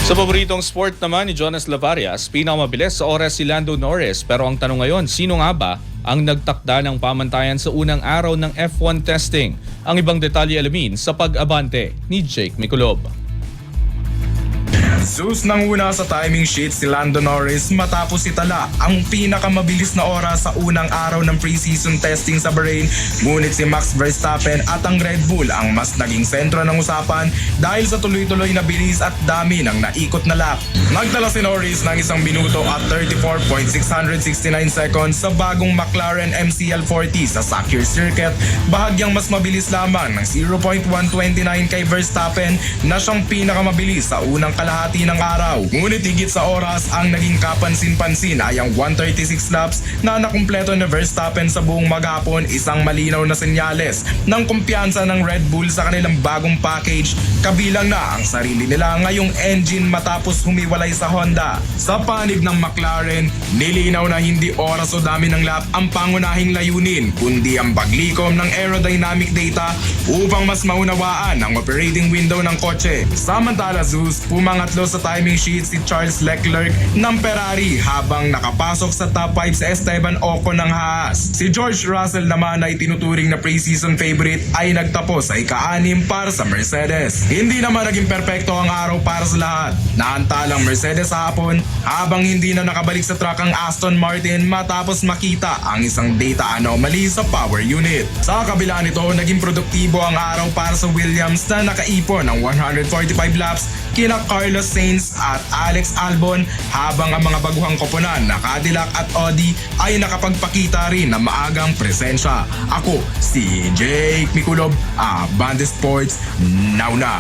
Sa paboritong sport naman ni Jonas Lavarias, pinakamabilis sa oras si Lando Norris. Pero ang tanong ngayon, sino nga ba ang nagtakda ng pamantayan sa unang araw ng F1 testing? Ang ibang detalye alamin sa pag-abante ni Jake Miculob. Zeus nanguna sa timing sheet si Lando Norris matapos itala ang pinakamabilis na oras sa unang araw ng preseason testing sa Bahrain. Ngunit si Max Verstappen at ang Red Bull ang mas naging sentro ng usapan dahil sa tuloy-tuloy na bilis at dami ng naikot na lap. Nagtala si Norris ng 1 minuto at 34.669 seconds sa bagong McLaren MCL40 sa Sakir Circuit, bahagyang mas mabilis lamang ng 0.129 kay Verstappen na siyang pinakamabilis sa unang kalahati ng araw. Ngunit higit sa oras, ang naging kapansin-pansin ay ang 136 laps na nakumpleto ni Verstappen sa buong maghapon, isang malinaw na senyales ng kumpiyansa ng Red Bull sa kanilang bagong package, kabilang na ang sarili nila ngayong engine matapos humiwalay sa Honda. Sa panig ng McLaren, nilinaw na hindi oras o dami ng lap ang pangunahing layunin, kundi ang paglikom ng aerodynamic data upang mas maunawaan ang operating window ng kotse. Samantala Zeus, pumangatlo sa timing sheet si Charles Leclerc ng Ferrari habang nakapasok sa top 5 sa Esteban Ocon ng Haas. Si George Russell naman ay tinuturing na preseason favorite ay nagtapos sa ika-6 para sa Mercedes. Hindi naman naging perpekto ang araw para sa lahat. Naantalang Mercedes hapon habang hindi na nakabalik sa track ang Aston Martin matapos makita ang isang data anomaly sa power unit. Sa kabila nito, naging produktibo ang araw para sa Williams na nakaipon ng 145 laps kina Carlos Sainz at Alex Albon, habang ang mga baguhang koponan na Cadillac at Audi ay nakapagpakita rin na maagang presensya. Ako si Jake Miculob, Abante Sports, now na!